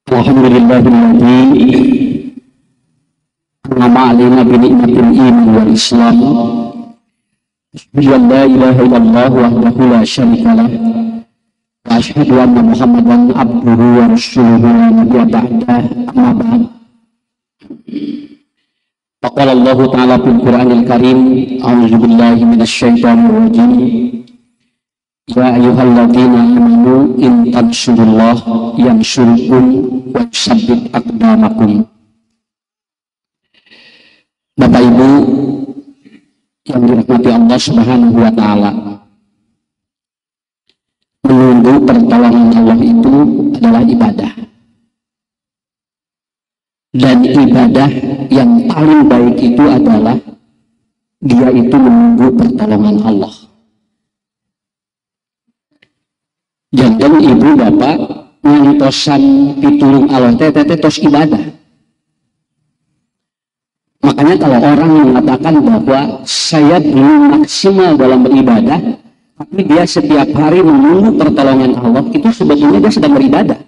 Alhamdulillahilladzi an'ama 'alaina bi ni'matil iman wal islam. Asyhadu an la ilaha illallah wahdahu la syarika lah wa asyhadu anna Muhammadan abduhu wa rasuluhu la nabiyya ba'dah. Amma ba'd. Faqala Allah ta'ala fil Qur'anil Karim, a'udzu billahi minasy syaithanir rajim. Ya ayyuhalladzina amanu in tansurullaha yansurkum wa yusabbit aqdamakum. Bapak Ibu yang dirahmati Allah Subhanahu wa taala, menunggu pertolongan Allah itu adalah ibadah. Dan ibadah yang paling baik itu adalah dia itu menunggu pertolongan Allah. Jangan ibu bapak ngantosan pitulung Allah tete tos ibadah. Makanya kalau orang mengatakan bahwa saya belum maksimal dalam beribadah, tapi dia setiap hari menunggu pertolongan Allah, itu sebetulnya dia sedang beribadah.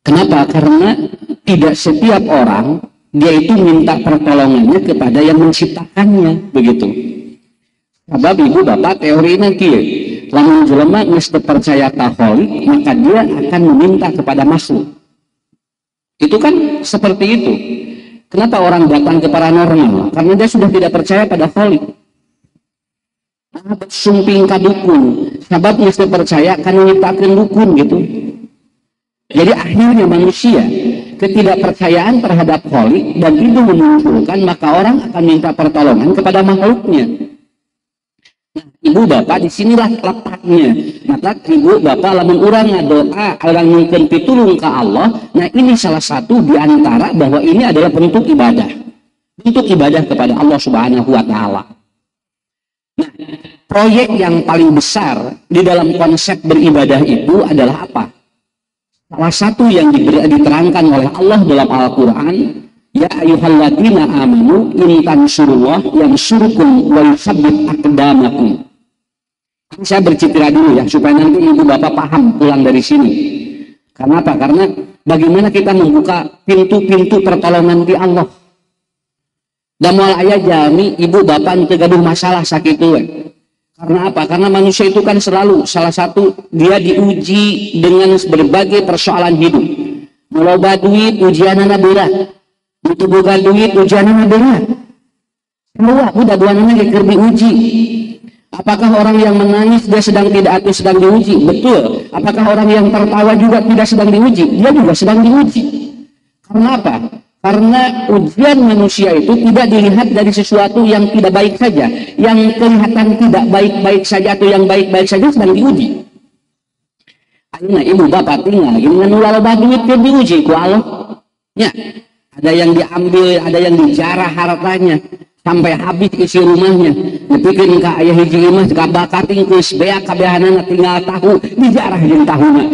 Kenapa? Karena tidak setiap orang dia itu minta pertolongannya kepada yang menciptakannya, begitu. Sebab ibu bapak teori nanti, lamun jelema geus percaya taholik, maka dia akan meminta kepada makhluk. Itu kan seperti itu. Kenapa orang datang ke paranormal? Karena dia sudah tidak percaya pada holik. Sumping ka dukun, sebab geus percaya kan nyiptakeun dukun gitu. Jadi akhirnya manusia ketidakpercayaan terhadap holik dan itu memunculkan maka orang akan minta pertolongan kepada makhluknya. Ibu bapak disinilah letaknya. Maka ibu bapak lamun urang ngadoa orang mungkin pitulung ke Allah. Nah ini salah satu diantara bahwa ini adalah bentuk ibadah. Bentuk ibadah kepada Allah Subhanahu wa taala. Nah, proyek yang paling besar di dalam konsep beribadah itu adalah apa? Salah satu yang diterangkan oleh Allah dalam Al-Quran, ya ayyuhalladzina amanu in tansurullah yansurkum wa yusabbit aqdamakum. Saya bercitra dulu ya supaya nanti ibu bapak paham pulang dari sini. Karena apa? Karena bagaimana kita membuka pintu-pintu pertolongan di Allah. Dan moal aya jami ibu bapak teu gaduh masalah sakitu we. Karena apa? Karena manusia itu kan selalu salah satu dia diuji dengan berbagai persoalan hidup. Meloba duit ujianana berat. Itu boga duit ujianana berat. Semua udah duanana keur diuji. Apakah orang yang menangis dia sedang tidak atau sedang diuji? Betul. Apakah orang yang tertawa juga tidak sedang diuji? Dia juga sedang diuji. Karena apa? Karena ujian manusia itu tidak dilihat dari sesuatu yang tidak baik saja. Yang kelihatan tidak baik-baik saja atau yang baik-baik saja sedang diuji. Ayeuna ibu bapak tinggal dengan loba duit keur diuji ku Allah. Ya, ada yang diambil, ada yang dijarah hartanya sampai habis isi rumahnya. Nepikeun ka aya hiji imah ka bakating geus beak kabehanana tinggal tahu dijarah jeung tahuna.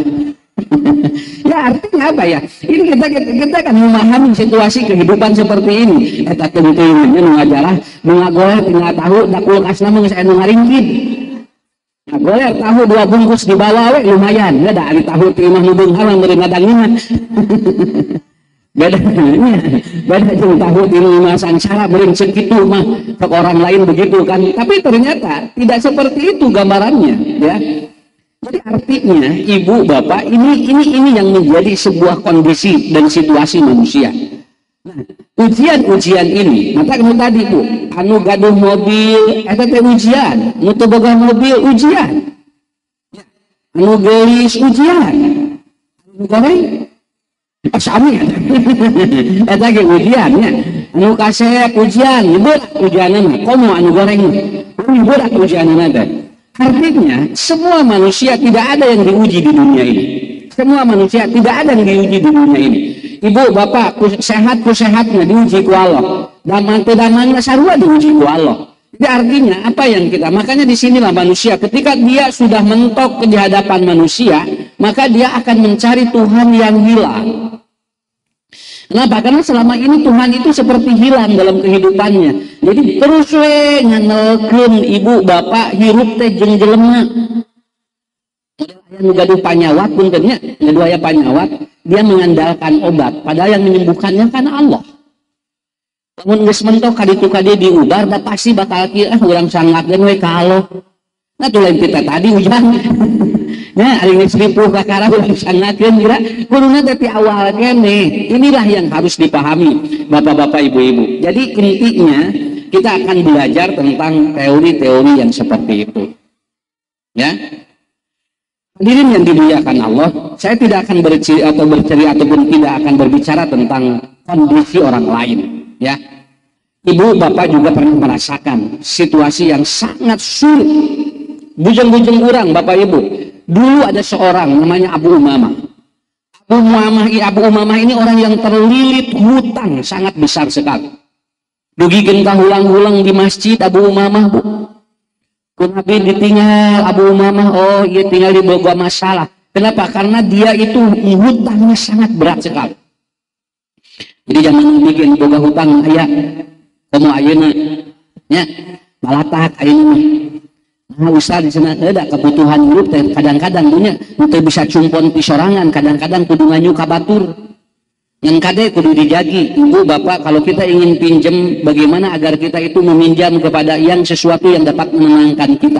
Ya artinya apa ya? Ini kita kan memahami situasi kehidupan seperti ini. Eta teuing nu ngajarah nu ngagoler tinggal tahu da kulkasna mah geus anu ngaringkid. Ngagoler tahu 2 bungkus dibawa we lumayan. Ya da ari tahu ti imah nu beunghal meureun ngadangingan. Beda jeung tahu di rumah sangsara beringsek gitu mah ke orang lain begitu kan, tapi ternyata tidak seperti itu gambarannya ya. Jadi artinya ibu bapak ini yang menjadi sebuah kondisi dan situasi manusia. Nah, ujian ini maka kamu tadi Bu anu gaduh mobil eta teh ujian, nu teu boga mobil ujian, anu geulis ujian, anu goreng sami eta ge ujiannya, anu kasep ujian nyebut ujianna komo anu goreng nyebut ujianna teh. Artinya semua manusia tidak ada yang diuji di dunia ini. Semua manusia, tidak ada yang diuji di dunia ini. Ibu, bapak, sehatnya diuji ku Allah. Daman sarua diuji ku Allah. Jadi artinya apa yang kita, makanya disinilah manusia ketika dia sudah mentok di hadapan manusia, maka dia akan mencari Tuhan yang hilang. Kenapa? Karena selama ini Tuhan itu seperti hilang dalam kehidupannya. Jadi terus nganelkeun ibu bapak hirup teh jeung jelema. Aya gaduh panyawat puntennya, gaduh aya panyawat, dia mengandalkan obat, padahal yang menyembuhkannya kan Allah. Lamun geus mentok kaditu kadieu diubar da pasti bakal kieu urang sangatkeun we ka Allah. Nah tuh lain kita tadi hujan. Nah, ari geus ripuh ka kara urang sangatkeun kira kuduna teh ti awal keneh. Inilah yang harus dipahami Bapak-bapak, Ibu-ibu. Jadi intinya kita akan belajar tentang teori-teori yang seperti itu. Ya. Hadirin yang dimuliakan Allah, saya tidak akan bercerita ataupun tidak akan berbicara tentang kondisi orang lain. Ya, ibu bapak juga pernah merasakan situasi yang sangat sulit. Bujeng-bujeng orang bapak ibu. Dulu ada seorang namanya Abu Umamah. Abu Umamah ini orang yang terlilit hutang sangat besar sekali. Dugikeun kahulang-hulang di masjid Abu Umamah, Bu. Nabi ditinggal Abu Umamah, oh iya tinggal di boga masalah. Kenapa? Karena dia itu hutangnya sangat berat sekali. Jadi jangan bikin boga hutang aya komo ayeuna nya malatak ayeuna. Nah usah di sana ada kebutuhan hidup teh kadang-kadang punya teu bisa cumpon ti sorangan, kadang-kadang kudu nganyu ka batur. Yang kade kudu dijagi. Ibu bapak, kalau kita ingin pinjam, bagaimana agar kita itu meminjam kepada yang sesuatu yang dapat menenangkan kita.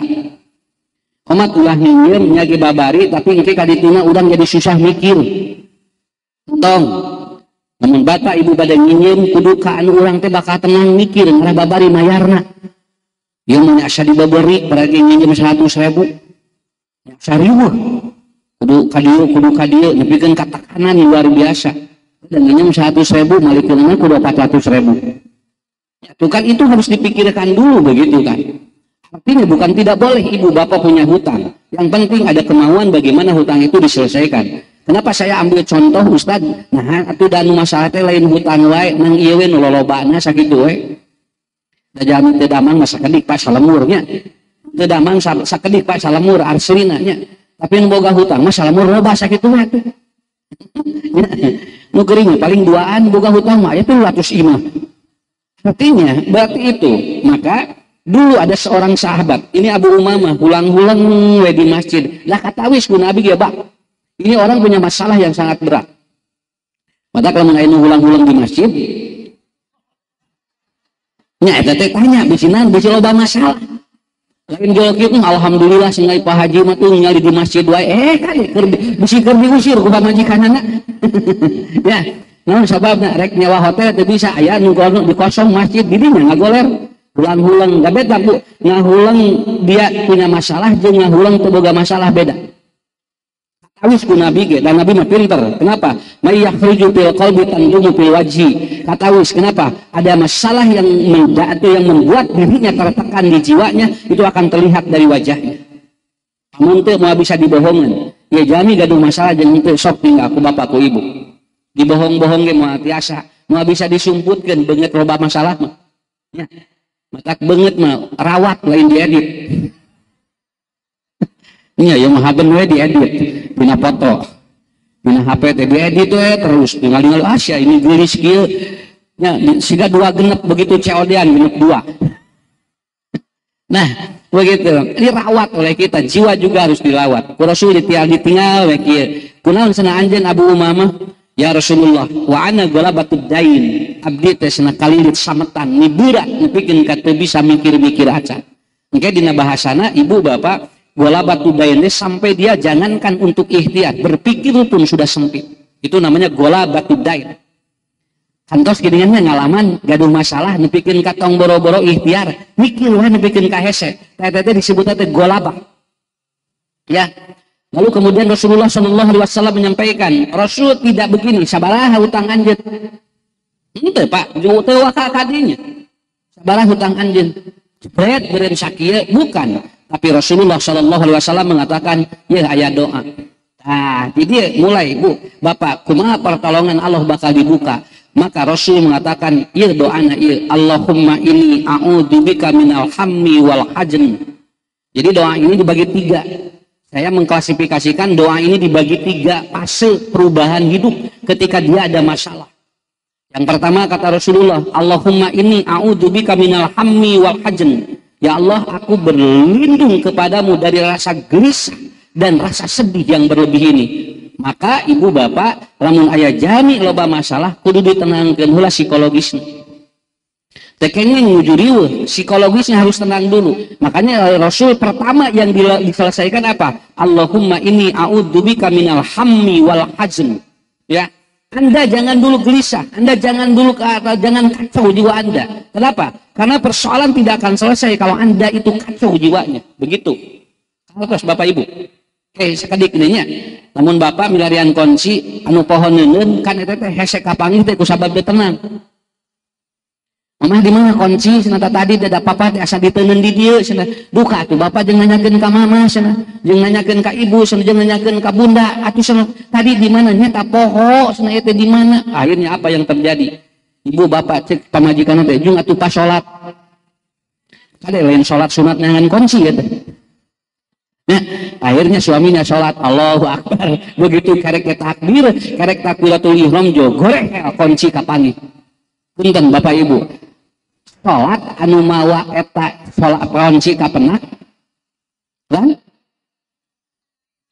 Omat ulah nyiem nyagi babari, tapi engke kadituna urang jadi susah mikir. Tong, namun bapak ibu pada nyiem kudu ka anu urang teh bakal tenang mikir karena babari mayarna. Ieu mah asa dibabari berarti nyiem 100.000. Sarieuh. Kudu kadieu nepikeun katakanan luar biasa. Dan nyiem 100.000 malikeunna kudu 400.000. Ya, tuh kan itu harus dipikirkan dulu begitu kan. Artinya bukan tidak boleh ibu bapak punya hutang. Yang penting ada kemauan bagaimana hutang itu diselesaikan. Kenapa saya ambil contoh Ustad? Nah, atuh danu masalah teh lain hutang wae nang ieu we nu lolobana sakitu we. Da jami teu damang mah sakedik Pak salemurnya. Teu damang sakedik Pak salemur arslina nya. Tapi nu boga hutang mah salemur loba sakitu we atuh. Nu geuring paling duaan boga hutang mah aya 205. Artinya berarti itu, maka dulu ada seorang sahabat, ini Abu Umamah, hulang-hulang di masjid. Lah kata wis ku Nabi ya, Bak. Ini orang punya masalah yang sangat berat. Maka kalau mengainu hulang-hulang di masjid, nya eta teh tanya bisinan bisi loba masalah. Lain jol kitu alhamdulillah singai Pak Haji mah tuh ningali di masjid wae kali keur bisi keur diusir ku pamajikanana. Ya, naon sababna rek nyawa hotel teu bisa aya nu dikosong masjid didinya ngagoler. Hulang-hulang gak beda Bu, ngahulang dia punya masalah jeung ngahulang teu boga masalah beda. Awis ku Nabi ge, dan Nabi mah pinter. Kenapa? May yakhruju fil qalbi tandumu fil wajhi. Kata Awis, kenapa? Ada masalah yang membuat dirinya tertekan di jiwanya, itu akan terlihat dari wajahnya. Amun teu mau bisa dibohongan. Ya jami gaduh masalah jeung teu sok tinggal ku bapak ku ibu. Dibohong-bohong ge moal tiasa, mau bisa disumputkeun beungeut loba masalah mah. Ya. Matak beungeut mah rawat lain diedit. Iya, yang mahaben we diedit, punya foto, punya HP teh diedit we terus, tinggal Asia ini gelis kieu, nya siga 2 genep begitu COD-an genep 2. Nah, begitu, dirawat oleh kita, jiwa juga harus dilawat. Ku Rasul ditinggal we kieu. Kunaon cenah anjeun Abu Umamah? Ya Rasulullah, wa ana galabatud dain, abdi teh cenah kalilit sametan, niburak nepikeun ka teu bisa mikir-mikir acan. Engke dina bahasana ibu bapak golabatu dainnya sampai dia jangankan untuk ikhtiar, berpikir pun sudah sempit. Itu namanya golabatu dain. Kantos giniannya ngalaman gaduh masalah nepikeun ka tong boro-boro ikhtiar, mikir we nepikeun ka hese. Teh disebutna teh golabah. Ya. Lalu kemudian Rasulullah SAW menyampaikan, Rasul tidak begini, sabaraha hutang anjeun. Henteu Pak, teu waka kadinya. Sabaraha hutang anjeun. Jebret beureun sakieu bukan. Tapi Rasulullah SAW mengatakan, ya ayat doa. Jadi mulai Bu, Bapak, kumaha pertolongan Allah bakal dibuka. Maka Rasul mengatakan, ieu doana ieu, Allahumma inni a'udzubika minal hammi wal hajn. Jadi doa ini dibagi 3. Saya mengklasifikasikan doa ini dibagi 3 fase perubahan hidup ketika dia ada masalah. Yang pertama kata Rasulullah, Allahumma inni a'udzubika minal hammi wal hajn. Ya Allah, aku berlindung kepadamu dari rasa gelisah dan rasa sedih yang berlebih ini. Maka ibu bapak, lamun aya jami loba masalah, kudu ditenangkeun heula psikologisnya. Tekengnya ngujuriweuh, psikologisnya harus tenang dulu. Makanya Rasul pertama yang diselesaikan apa? Allahumma inni a'udzubika minal hammi wal hajn. Ya, Anda jangan dulu gelisah, Anda jangan kacau jiwa Anda. Kenapa? Karena persoalan tidak akan selesai kalau Anda itu kacau jiwanya. Begitu. Terus Bapak Ibu. Sakadik nya, namun Bapak milarian kunci anu pohon neungeun kan eta teh hese kapanggih teh ku sabab teu tenang. Mamah di mana kunci cenah tadi ada papa teh asa diteuneun di dieu cenah. Duka atuh Bapak jeung nanyakeun ka mama cenah, jeung nanyakeun ka ibu cenah, jeung nanyakeun ka bunda atuh cenah tadi di mana nya ta poho cenah eta di mana. Akhirnya apa yang terjadi? Ibu bapak cek pamajikan teh jeung atuh pas salat. Kade lain salat sunat nyangan kunci ya teh. Nah, akhirnya suaminya sholat, Allahu Akbar. Begitu karek takbir, karek takbiratul ihram jo goreng kunci kapangi. Punten Bapak Ibu, sholat anu mawa eta sholat kunci kapenak, kan?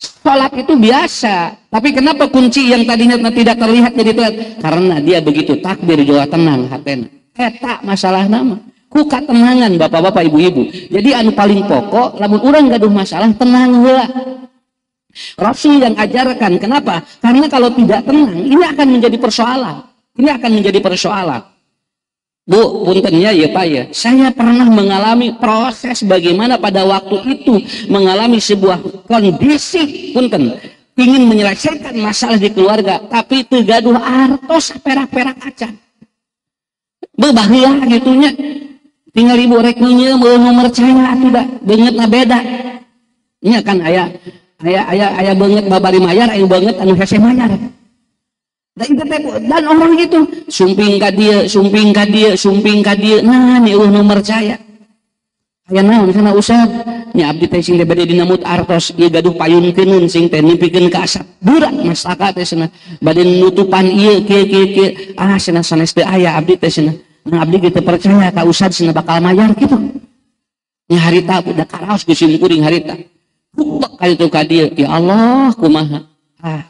Sholat itu biasa, tapi kenapa kunci yang tadinya tidak terlihat jadi terlihat? Karena dia begitu takbir jawa tenang hatena. Eta masalah nama. Ku katenangan bapak-bapak ibu-ibu. Jadi anu paling pokok lamun urang gaduh masalah tenang heula. Rasul yang ajarkan, kenapa? Karena kalau tidak tenang ini akan menjadi persoalan. Ini akan menjadi persoalan. Bu, puntennya ya Pak ya. Saya pernah mengalami proses bagaimana pada waktu itu mengalami sebuah kondisi punten ingin menyelesaikan masalah di keluarga tapi teu gaduh artos perak-perak acan. Bebaheula gitunya. Tinggal ibu rek nyeum nomor caya atuh da beungeutna beda. Nya kan aya beungeut babari mayar, aya beungeut anu hese mayar. Dan orang itu sumping ka dieu, sumping ka dieu. Nah, nih nomor caya. Aya naon sana usah. Nya abdi teh sing bade dina mut artos ieu gaduh payunkeun sing teh nipikeun ka asap. Burak mastaka teh cenah. Bade nutupan ieu kieu. Cenah sanes teu aya abdi teh cenah. Nah, abdi kita percaya ka ustad cenah bakal mayar gitu. Nya harita da karaos kusim kuring harita. Buktek ka ditu ka dieu. Ya Allah, kumaha?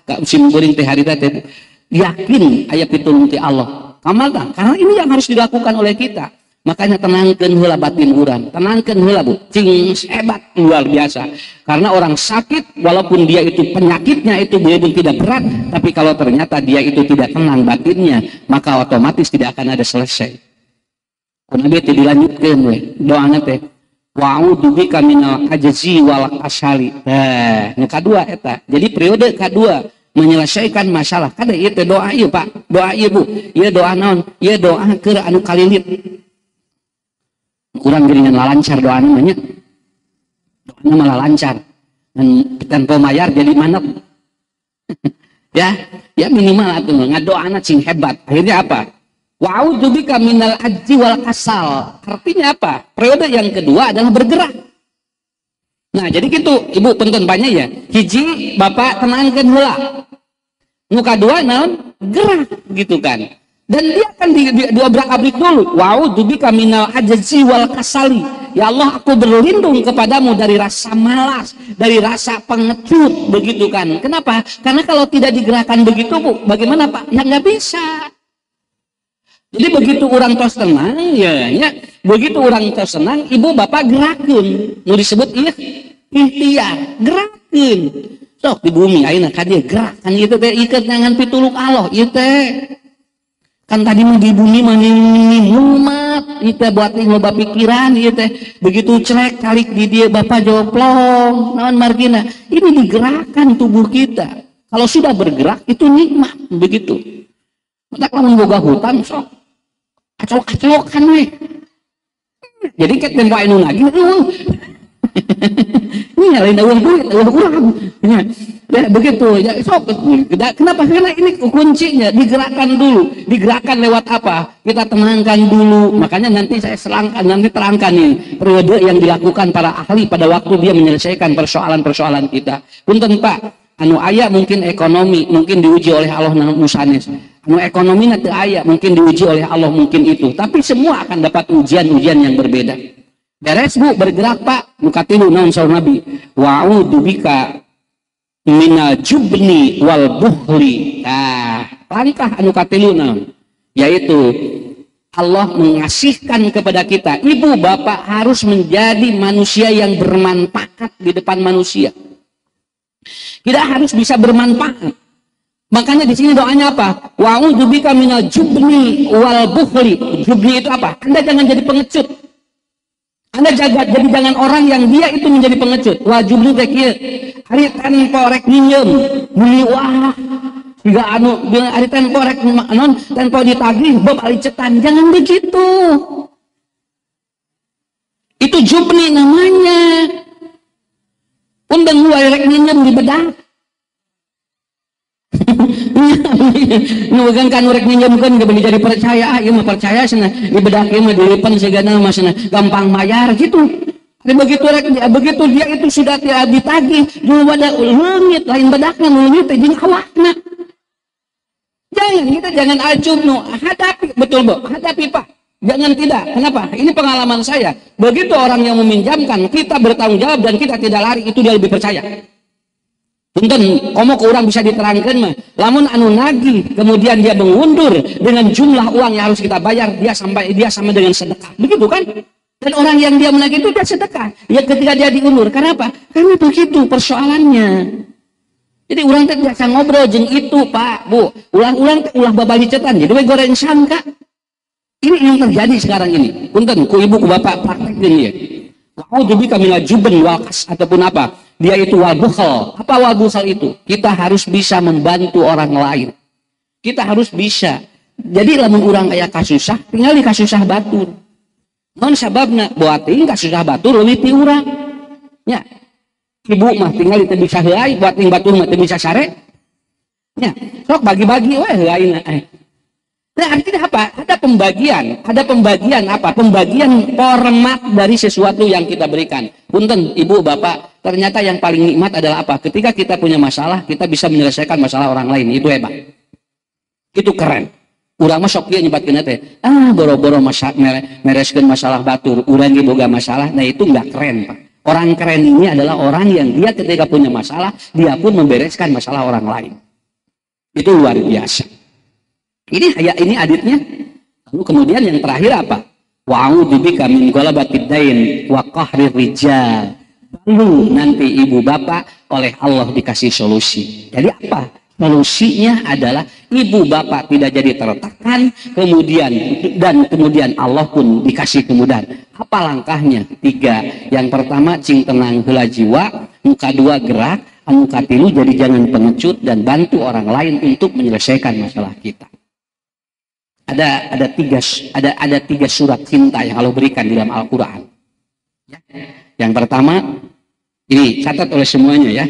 Ka kusim kuring teh harita teh yakin aya pitulung ti Allah. Kamalna, karena ini yang harus dilakukan oleh kita. Makanya tenangkeun heula batin urang. Tenangkeun heula Bu. Cing hebat luar biasa. Karena orang sakit walaupun dia itu penyakitnya itu betul tidak berat, tapi kalau ternyata dia itu tidak tenang batinnya, maka otomatis tidak akan ada selesai. Nabi teh dilanjutkeun we. Doana teh wa'udzubika minal ajzi wal kasali. Nu kadua eta. Jadi periode kedua menyelesaikan masalah. Kada ieu teh doa ieu Pak. Doa ieu Bu. Ieu doa naon? Ieu doa keur anu kalilit. Kurang geringan lancar doa namanya. Doa malah lancar. Dan tanpa mayar jadi manep. ya minimal atuh ngadoana cing hebat. Akhirnya apa? Wa'udzubika minal ajzi wal kasal. Artinya apa? Periode yang kedua adalah bergerak. Nah, jadi gitu, Ibu penton banyak ya. Hiji Bapak tenangkeun heula. Nu kadua naon? Gerak gitu kan. Dan dia akan diobrak-abrik dulu. Wa'udzubika minal ajzi wal kasali. Ya Allah, aku berlindung kepadamu dari rasa malas, dari rasa pengecut, begitu kan. Kenapa? Karena kalau tidak digerakkan begitu, Bu, bagaimana Pak? Ya nggak bisa. Jadi begitu orang tos tenang, ya, begitu orang tos tenang, ibu bapak gerakeun. Nu disebut ikhtiar, gerakeun. Sok di bumi ayeuna ka dieu gerak kan ieu teh iket nyangan pitulung Allah, ieu teh. Kan tadi mah di bumi mah mumat, ieu teh buat loba pikiran ieu teh. Begitu celek kalik di dieu bapak joplong, naon margina. Ini digerakkan tubuh kita. Kalau sudah bergerak itu nikmat begitu. Mata lamun boga hutan sok acok-acokan we. Jadi ket tempo anu lagi Ini lain eueuh duit, eueuh urang. Ya, begitu. Ya, sok. Kenapa? Karena ini kuncinya digerakkan lewat apa? Kita tenangkan dulu. Makanya nanti saya terangkan nih periode yang dilakukan para ahli pada waktu dia menyelesaikan persoalan-persoalan kita. Punten Pak, anu aya mungkin ekonomi, mungkin diuji oleh Allah nu sanes. Anu ekonomi nanti aya mungkin diuji oleh Allah, mungkin itu. Tapi semua akan dapat ujian-ujian yang berbeda. Beres Bu, bergerak Pak. Nukatilu naon saur Nabi. Wa'udzu bika minal jubni wal bukhli. Nah, langkah anu katilu naon? Yaitu Allah mengasihkan kepada kita. Ibu bapak harus menjadi manusia yang bermanfaat di depan manusia. Kita harus bisa bermanfaat. Makanya di sini doanya apa? Wa'udzu bika minal jubni wal bukhli. Jubni itu apa? Anda jangan jadi pengecut. Anda jangan orang yang dia itu menjadi pengecut. Wah jubni teh kieu. Ari tanpa rek nyieum, beli wah. Juga anu ari tanpa rek non tanpa ditagih bab ali cetan. Jangan begitu. Itu jubni namanya. Undang lu rek nyieum di bedak. Nugang kan urek nyemkeun ge jadi percaya, ieu mah percaya cenah di bedak ieu mah dilipen segana mah cenah gampang mayar gitu. Begitu dia itu sudah ditagih dulu pada leungit lain bedakna leungit teh jeung awakna. Jangan ajub hadapi betul Bu, hadapi Pak. Jangan tidak. Kenapa? Ini pengalaman saya. Begitu orang yang meminjamkan, kita bertanggung jawab dan kita tidak lari, itu dia lebih percaya. Punten, komo ke orang bisa diterangkan mah. Lamun anu nagih, kemudian dia mengundur dengan jumlah uang yang harus kita bayar, dia sama dengan sedekah. Begitu kan? Dan orang yang dia menagih itu dia sedekah. Ya ketika dia diundur. Kenapa? Karena begitu persoalannya. Jadi orang teh biasa ngobrol jeung itu, Pak, Bu. Ulah babali cetan. Jadi we goreng sangka. Ini yang terjadi sekarang ini. Punten, ku ibu ku bapak praktekin ya. Wa'udzu bika minal jubn wal kas ataupun apa? Dia itu wal bukhal. Apa wal bukhal itu? Kita harus bisa membantu orang lain. Kita harus bisa. Jadi lamun urang aya kasusah, tinggal di kasusah batur. Non sababna buat ting kasusah batur leuwih ti urang. Ya. Ibu mah tinggal teu bisa heulai, buat ting batur mah teu bisa sare. Ya, sok bagi-bagi we heulaina. Nah, artinya apa? Ada pembagian apa? Pembagian format dari sesuatu yang kita berikan. Punten, ibu, bapak, ternyata yang paling nikmat adalah apa? Ketika kita punya masalah, kita bisa menyelesaikan masalah orang lain. Itu hebat. Itu keren. Urang mah sok ieu nyebatkeun teh. Boro-boro mereskeun masalah batur, urang ge boga masalah. Nah, itu enggak keren, Pak. Orang keren ini adalah orang yang dia ketika punya masalah, dia pun membereskan masalah orang lain. Itu luar biasa. Ini aditnya. Lalu kemudian yang terakhir apa? Wa'udzu bika min ghalabatid dain wa qahrir rijal. Lalu nanti ibu bapak oleh Allah dikasih solusi. Jadi apa? Solusinya adalah ibu bapak tidak jadi tertekan, kemudian Allah pun dikasih kemudahan. Apa langkahnya? 3. Yang pertama cing tenang heula jiwa, nu kadua gerak, anu katilu jadi jangan pengecut dan bantu orang lain untuk menyelesaikan masalah kita. Ada tiga surat cinta yang Allah berikan di dalam Al-Quran. Ya. Yang pertama, ini catat oleh semuanya ya.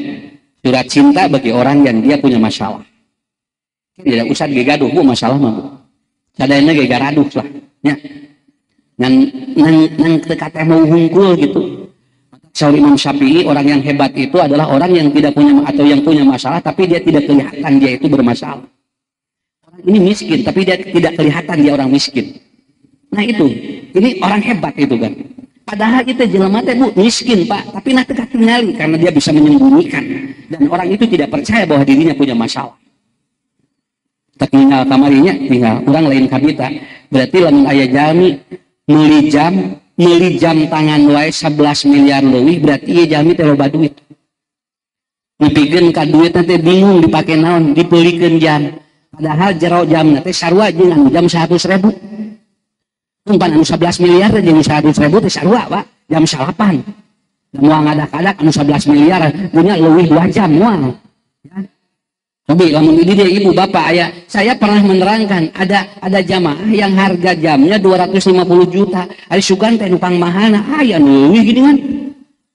Surat cinta bagi orang yang dia punya masalah. Tidak usah digaduh, Bu, masalah mah. Sadayana ge gaduh lah. Ya. Nang teu mau hungkul gitu. Saur Imam Syafi'i, orang yang hebat itu adalah orang yang tidak punya atau yang punya masalah tapi dia tidak kelihatan dia itu bermasalah. Ini miskin, tapi dia tidak kelihatan dia orang miskin. Nah itu, ini orang hebat itu kan. Padahal itu jelema teh Bu miskin Pak, tapi nah teu katingali karena dia bisa menyembunyikan dan orang itu tidak percaya bahwa dirinya punya masalah. Tak tinggal kamarinya, tinggal orang lain kabita. Berarti lamun aya jalmi meuli jam tangan wae 11 miliar leuwih, berarti ieu jalmi teh loba duit. Ngepikeun ka duit teh bingung dipake naon, dipeulikeun jam. Padahal jero jam nanti sarua jeung jam 100.000. Umpan anu 11 miliar jeung 100.000 teh sarua Pak, jam 8. Moal ngadak-adak anu 11 miliar punya leuwih 2 jam moal. Ya. Cobi lamun di dia ibu bapak aya, saya pernah menerangkan ada jamaah yang harga jamnya 250 juta. Ari sugan teh nu pangmahalna aya leuwih gini kan.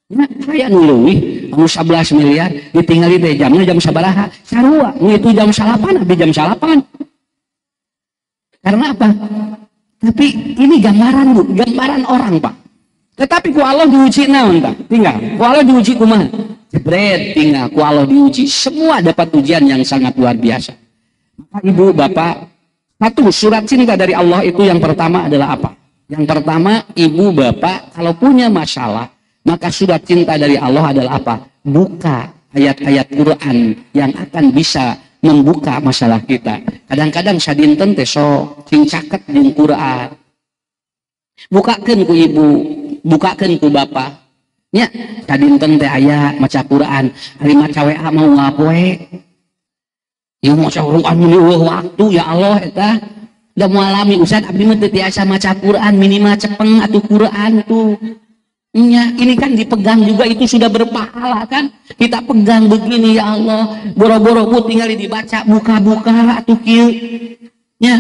Ya, aya nu leuwih, anu 11 miliar ditinggali teh jamnya jam sabaraha? Sarua, nu itu jam 8, abi jam 8. Karena apa? Tapi ini gambaran Bu, gambaran orang Pak. Tetapi ku Allah diuji naon Pak? Tinggal, ku Allah diuji kumaha? Jebret, tinggal ku Allah diuji, semua dapat ujian yang sangat luar biasa. Maka Ibu, Bapak, satu surat cinta dari Allah itu yang pertama adalah apa? Yang pertama, Ibu, Bapak, kalau punya masalah, maka surat cinta dari Allah adalah apa? Buka ayat-ayat Quran yang akan bisa membuka masalah kita. Kadang-kadang sadinten teh sok cing caket jeung Quran. Bukakeun ku ibu, bukakeun ku bapak. Nya sadinten teh aya maca Quran, ari maca WA mau ngapoe. Ieu maca Quran meueuh waktu ya Allah eta. Da moal lami Ustaz abdi mah teu tiasa maca Quran, minimal cepeng atuh Quran tuh. Ya, ini kan dipegang juga itu sudah berpahala kan, kita pegang begini ya Allah, boro-boro tinggal dibaca buka-buka atuh kieu nya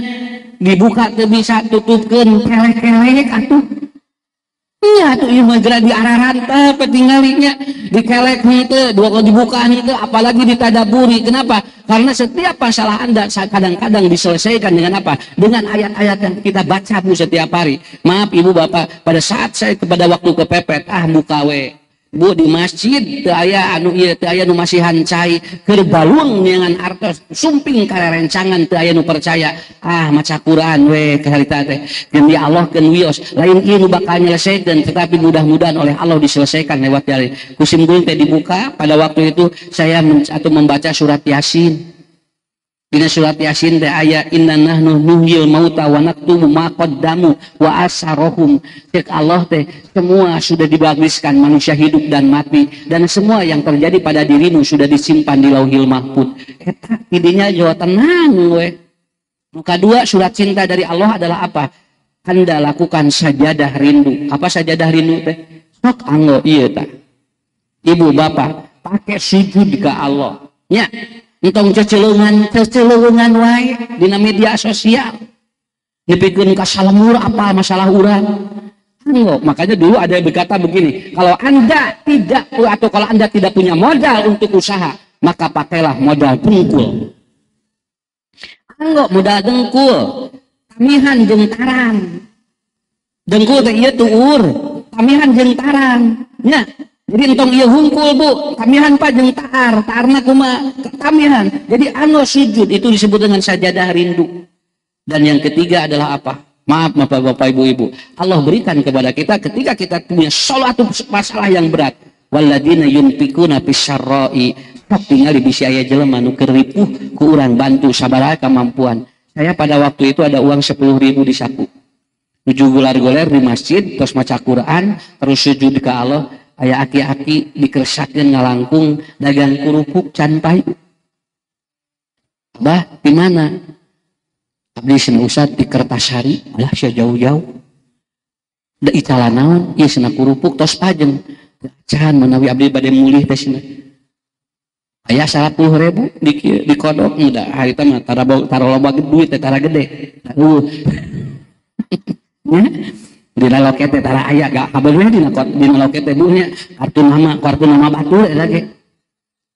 dibuka teu bisa tutupkeun kelek-kelek atuh nya atuh ieu mah geura diararan teh petinggalinya dikelek henteu dua kali dibuka henteu apalagi ditadaburi. Kenapa? Karena setiap masalah Anda kadang-kadang diselesaikan dengan apa? Dengan ayat-ayat yang kita baca Bu setiap hari. Maaf Ibu Bapak, pada saat saya pada waktu kepepet, buka we. Bu di masjid teu aya anu ieu teu aya nu masihan cai keur balung dengan artos sumping karerencangan teu aya nu percaya maca Quran we kaharita teh jeung di Allah keun wios lain ieu nu bakal nyelesaikeun tetapi mudah-mudahan oleh Allah diselesaikan lewat dari kusimgul teh dibuka pada waktu itu saya membaca surat Yasin. Dina surat Yasin teh aya inna nahnu nuhyil mauta wa naktubu ma qaddamu wa asarahum. Cek Allah teh semua sudah dibagiskan manusia hidup dan mati dan semua yang terjadi pada dirimu sudah disimpan di Lauhil Mahfuz. Eta tidinya jawa tenang we. Muka dua surat cinta dari Allah adalah apa? Anda lakukan sajadah rindu. Apa sajadah rindu teh? Sok anggo ieu tah. Ibu bapak pakai sujud ke Allah. Nya entong cecelengan wae dina media sosial dipikeun ka salemur apa masalah urang. Makanya dulu ada yang berkata begini, kalau Anda tidak punya modal untuk usaha, maka pakailah modal dengkul. Modal dengkul, tamihan jeung taran. Dengkul teh ieu tuur, tamihan jeung taran. Nya jadi entong ieu hungkul Bu, tamihan pa jeung taarna kumaha tamihan. Jadi anu sujud itu disebut dengan sajadah rindu. Dan yang ketiga adalah apa? Maaf Bapak Ibu, Allah berikan kepada kita ketika kita punya suatu masalah yang berat. Walladzina yunfikuna bisyarra'i, tinggal bisi aya jelema nu keur ripuh ku urang bantu sabaraha kemampuan. Saya pada waktu itu ada uang 10.000 di saku. Nuju goler-goler di masjid, terus maca Quran, terus sujud ke Allah. Aya aki-aki dikersakeun ngalangkung dagang kerupuk can payu. Bah, di mana? Abdi cenah Ustad di Kertasari, alah sia jauh-jauh. Da italan naon? Ieu cenah kerupuk tos pajeng. Can menawi abdi bade mulih teh cenah. Aya 100.000 di kodok da hari teh mah tara loba duit teh tara gede. Dina loket teh tara aya gak kabeulnya dina loket teh bunya kartu nama batur eta ge.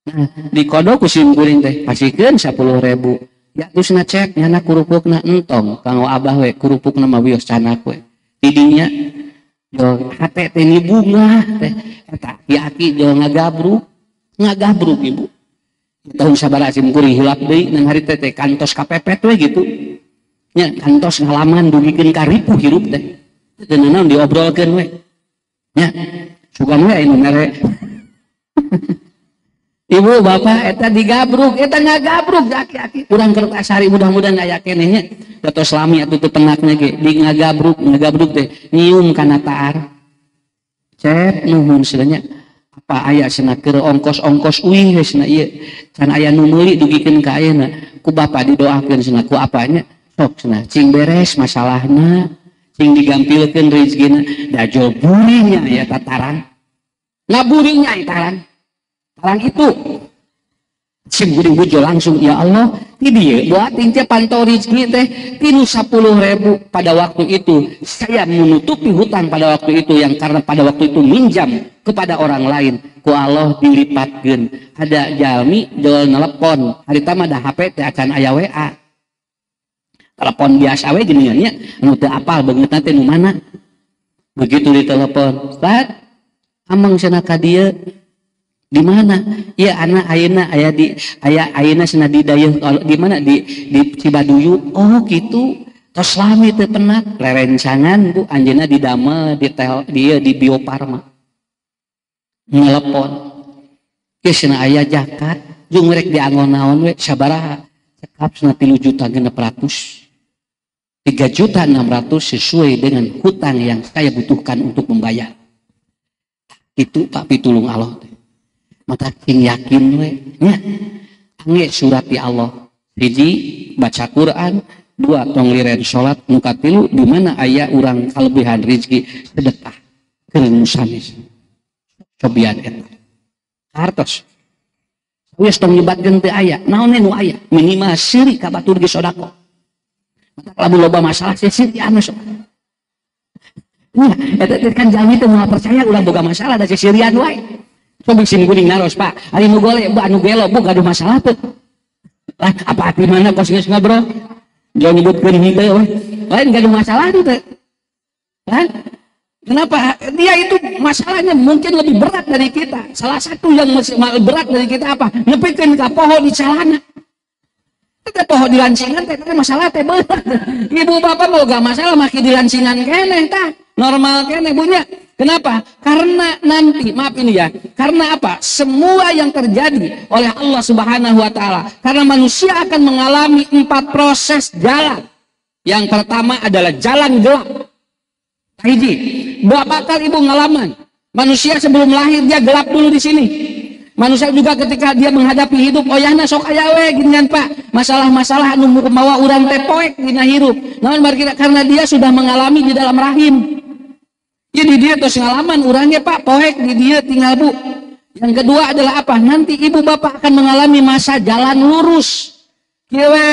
Nah, di kodok kusim kuring teh pasikeun 10.000. Ya terusna cek nyana kurupukna entong kanggo abah we kurupukna mah wios canak we. Tidinya jo hate teh ni bunga teh eta aki jo ngagabruk Ibu. Tahun sabaraha sim kuring hilap deui nang hari teh kantos kapepet we gitu. Nya kantos ngalaman dugikeun ka ripuh hirup teh. Tenan diobrolkeun we. Nya, sugan we anu mere. Ibu bapak eta digabruk, eta ngagabruk aki-aki. Urang Kertasari mudah-mudahan aya keneh nya. Tos lami atuh teu penakna ge, di ngagabruk teh nyium kana taar. Cep nuhun cenah apa aya cenah keur ongkos-ongkos uing we cenah ieu. Can aya nu meuli dugikeun ka ayeuna. Ku bapak didoakeun cenah ku apanya? Sok cenah cing beres masalahna. Sing digampilkeun rezekina da jol burinya ya tataran. Ngaburinya taran. Taran itu Simkuring bujo langsung, ya Allah, ini dia buat intinya pantau rezeki teh tinu 10.000 pada waktu itu. Saya menutupi hutang pada waktu itu yang karena pada waktu itu minjam kepada orang lain. Ku Allah dilipatkeun. Ada jalmi jual nelpon, hari tama ada HP teh acan aya WA. Telepon biasa we geuningan nya, anu teu apal beungeutna teh nu mana. Begitu ditelepon, "Ustaz, amang cenah ka dieu." Di mana? Ya anak ayeuna aya di ayeuna cenah di dayeuh di mana di Cibaduyut. Oh gitu. Tos lami teu penat lerencangan Bu anjeunna didamel di Bio Farma. Nelepon. Geus cenah aya zakat, jeung rek diangon naon we sabaraha? Cekap cenah 3.600.000. 3.600.000 sesuai dengan hutang yang saya butuhkan untuk membayar. Itu Pak pitulung Allah. Maka sing yakin we nya angge surat di Allah. Hiji baca Quran, dua tong liren salat, nu katilu di mana aya urang kalebihan rezeki sedekah keur sanes. Cobian eta. Hartos. Wis tong nyebatkeun teu aya, naon nu aya? Minimal siri ka batur ge sodako. Maka lamun loba masalah siri anu sok. Nya eta kan jalmi teu moal percaya ulah boga masalah da sirian wae. Coba sing kuning naros Pak, ari nu golek anu gelo bu gaduh masalah tuh. Lah apa ati mana kos geus ngobrol? Jangan nyebutkeun henteu we. Lain gaduh masalah tuh teh. Kan? Kenapa? Dia itu masalahnya mungkin lebih berat dari kita. Salah satu yang berat dari kita apa? Nepikeun ka poho di calana. Teh poho di lancingan teh masalah teh berat. Ibu bapak boga masalah maki di lancingan keneh tah. Normal keneh punya. Kenapa? Karena nanti, maaf ini ya, karena apa? Semua yang terjadi oleh Allah Subhanahu wa Ta'ala, karena manusia akan mengalami 4 proses jalan. Yang pertama adalah jalan gelap. Hiji, bakal ibu ngalaman. Manusia sebelum lahir dia gelap dulu di sini. Manusia juga ketika dia menghadapi hidup, oyahna sok aya we ginian Pak. Masalah-masalah anu mawa urang teh poek dina hirup. Namun karena dia sudah mengalami di dalam rahim. Jadi dia terus ngalaman urangnya Pak poek di dia tinggal Bu. Yang kedua adalah apa? Nanti ibu bapak akan mengalami masa jalan lurus. Kieu we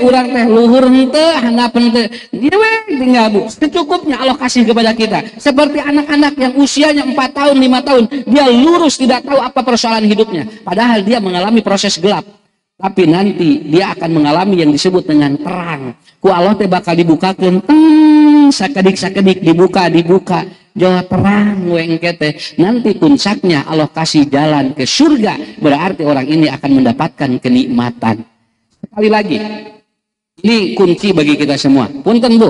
urang teh luhur henteu handap henteu. Dieu we tinggal Bu. Secukupnya Allah kasih kepada kita. Seperti anak-anak yang usianya 4 tahun, 5 tahun, dia lurus tidak tahu apa persoalan hidupnya. Padahal dia mengalami proses gelap. Tapi nanti dia akan mengalami yang disebut dengan terang. Ku Allah teh bakal dibukakeun sakedik-sakedik dibuka Jawa terang wengke teh. Nanti puncaknya Allah kasih jalan ke surga. Berarti orang ini akan mendapatkan kenikmatan. Sekali lagi, ini kunci bagi kita semua. Punten Bu,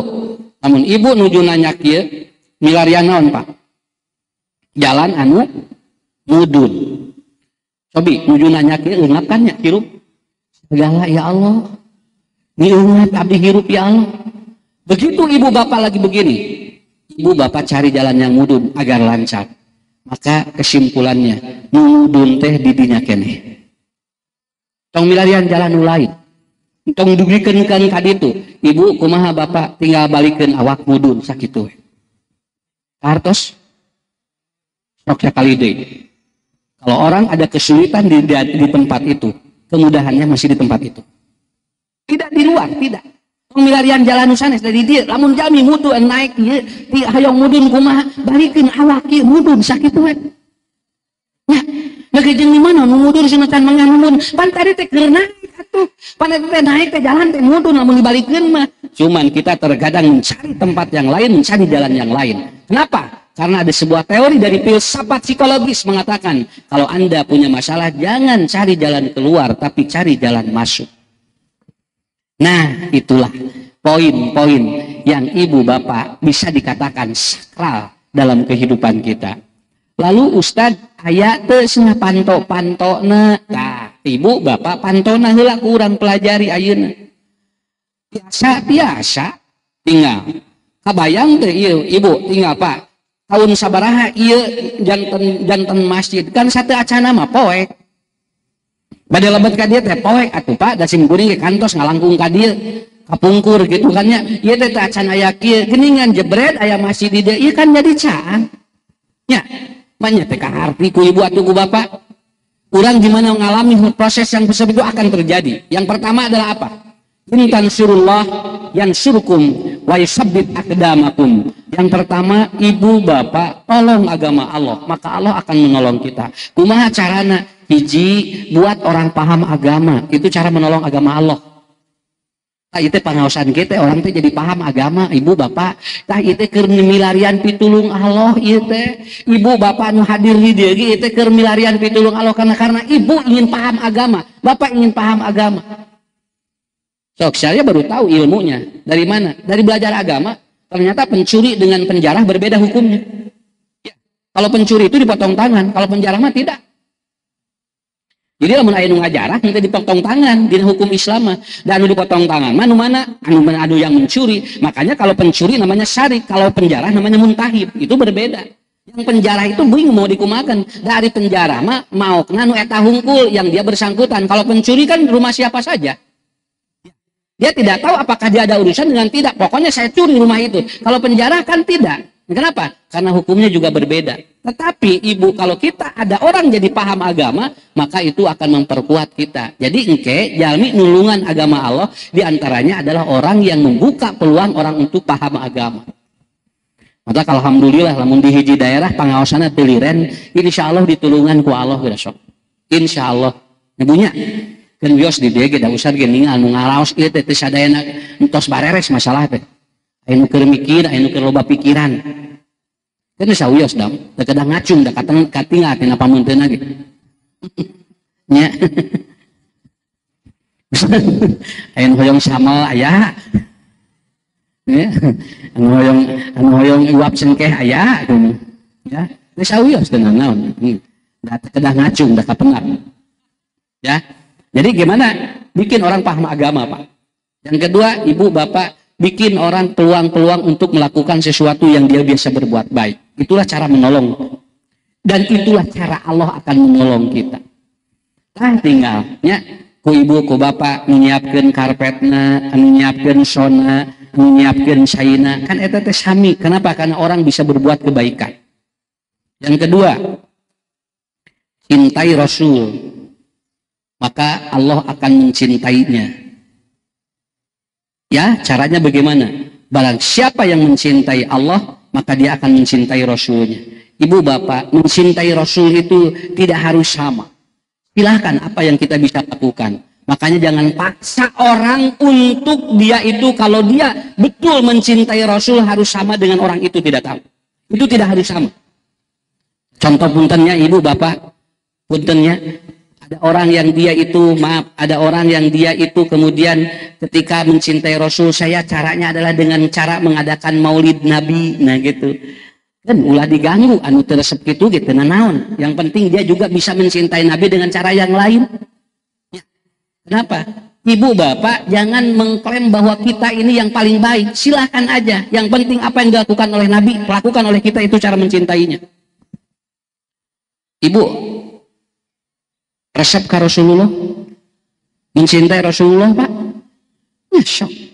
namun ibu nuju nanya kieu milarian naon Pak? Jalan anu mudun. Cobi nuju nanya kieu eungat kan nya hirup. Segala ya Allah. Diingat abdi hirup ya Allah. Begitu ibu bapak lagi begini, ibu bapak cari jalan yang mudun agar lancar. Maka kesimpulannya, mudun teh didinya keneh. Tong milarian jalan nu lain. Tong dugikeun kan kaditu. Ibu kumaha bapak tinggal balikeun awak mudun sakitu. Kartos sok sakali deui. Kalau orang ada kesulitan di tempat itu, kemudahannya masih di tempat itu. Tidak di luar, tidak. Milarian jalan sanes dari dia lamun jalmi mudu naik ieu ti hayong mudun kumaha balikeun awak ieu mudun sakitu we nya lagi jeung di mana nu mudun cenah can mangan mudun pan tadi teh keur naik atuh pan teh naik teh jalan teh mudun lamun dibalikeun mah cuman kita terkadang mencari tempat yang lain mencari jalan yang lain. Kenapa? Karena ada sebuah teori dari filsafat psikologis mengatakan kalau Anda punya masalah jangan cari jalan keluar tapi cari jalan masuk. Nah, itulah poin-poin yang ibu bapak bisa dikatakan sakral dalam kehidupan kita. Lalu Ustadz aya teu cenah panto-pantona. Tah, ibu bapak pantona heula ku urang pelajari ayeuna. Biasa tinggal. Kabayang teh ieu ibu tinggal Pak. Tahun sabaraha ieu janten masjid kan sateu acana mah poek. Bade lebet ka dieu teh poek atuh Pak, da sim kuring ge kantos ngalangkung ka dieu, kapungkur gitu kan nya. Ieu teh acan aya kieu, geuningan jebret aya masjid di dieu, ieu kan jadi caang. Nya, mah nya teh kaharti ku ibu atuh ku bapak. Orang gimana mengalami proses yang seperti itu akan terjadi. Yang pertama adalah apa? In tansurullah yansurkum wa yusabbit aqdamakum. Yang pertama, ibu bapak tolong agama Allah, maka Allah akan menolong kita. Kumaha carana? Hiji, buat orang paham agama. Itu cara menolong agama Allah. Tah itu pangaosan kita orang teh jadi paham agama, ibu bapak. Tah itu keur milarian pitulung Allah ieu teh. Ibu bapak nu hadir di dieu ge itu keur milarian pitulung Allah karena ibu ingin paham agama, bapak ingin paham agama. Sok saya baru tahu ilmunya. Dari mana? Dari belajar agama. Ternyata pencuri dengan penjara berbeda hukumnya. Ya. Kalau pencuri itu dipotong tangan, kalau penjara mah tidak. Jadi lamun aya nu ngajarah kita dipotong tangan di hukum Islam dan anu dipotong tangan mana anu yang mencuri. Makanya kalau pencuri namanya syarik, kalau penjara namanya muntahib. Itu berbeda. Yang penjara itu bingung mau dikumakan. Dari penjara mah mau kena nu eta hungkul yang dia bersangkutan. Kalau pencuri kan rumah siapa saja. Dia tidak tahu apakah dia ada urusan dengan tidak. Pokoknya saya curi rumah itu. Kalau penjara kan tidak. Kenapa? Karena hukumnya juga berbeda. Tetapi ibu, kalau kita ada orang jadi paham agama, maka itu akan memperkuat kita. Jadi engke jalmi nulungan agama Allah diantaranya adalah orang yang membuka peluang orang untuk paham agama. Maka alhamdulillah lamun di hiji daerah pangaosana teliren, insya Allah ditulungan ku Allah besok. Insya Allah. Ibunya kan bios di dia kita usah gini anu ngaraos ieu teh sadayana entos bareres masalah teh. Anu keur mikir, anu keur loba pikiran. Kan sawios dam, da kadang ngacung da katingal tina pamunteunna ge. Nya. Anu hoyong samal aya. Ya. Anu hoyong iwap cengkeh aya gitu. Ya. Geus sawios teh naon. Da kadang ngacung da kapengar. Ya. Jadi gimana bikin orang paham agama, Pak? Yang kedua, ibu bapak bikin orang peluang-peluang untuk melakukan sesuatu yang dia biasa berbuat baik. Itulah cara menolong. Dan itulah cara Allah akan menolong kita. Nah tinggalnya ku ibu ku bapak menyiapkan karpetna, menyiapkan sona, menyiapkan saina. Kan eta teh sami. Kenapa? Karena orang bisa berbuat kebaikan. Yang kedua, cintai Rasul. Maka Allah akan mencintainya. Ya, caranya bagaimana? Barang siapa yang mencintai Allah, maka dia akan mencintai Rasulnya. Ibu bapak, mencintai Rasul itu tidak harus sama. Silahkan apa yang kita bisa lakukan. Makanya jangan paksa orang untuk dia itu, kalau dia betul mencintai Rasul harus sama dengan orang itu, tidak tahu. Itu tidak harus sama. Contoh puntennya ibu bapak, puntennya. Ada orang yang dia itu, ada orang yang dia itu kemudian ketika mencintai Rasul, saya caranya adalah dengan cara mengadakan maulid Nabi, nah gitu. Kan ulah diganggu, anu teresep gitu naon. Yang penting dia juga bisa mencintai Nabi dengan cara yang lain. Ya. Kenapa? Ibu bapak jangan mengklaim bahwa kita ini yang paling baik. Silahkan aja. Yang penting apa yang dilakukan oleh Nabi, lakukan oleh kita, itu cara mencintainya. Ibu, resep ke Rasulullah, mencintai Rasulullah, Pak. Masya Allah.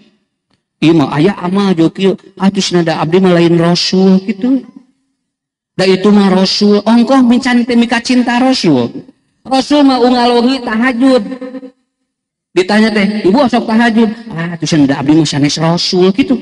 Iya mah ayah amal jokil, atus nada abdi mah lain Rasul gitu. Da itu mah Rasul, ongkoh mencantik mika cinta Rasul. Rasul mah ungalogi tahajud. Ditanya teh, ibu asok tahajud. Atus nada abdi mah sanes Rasul gitu.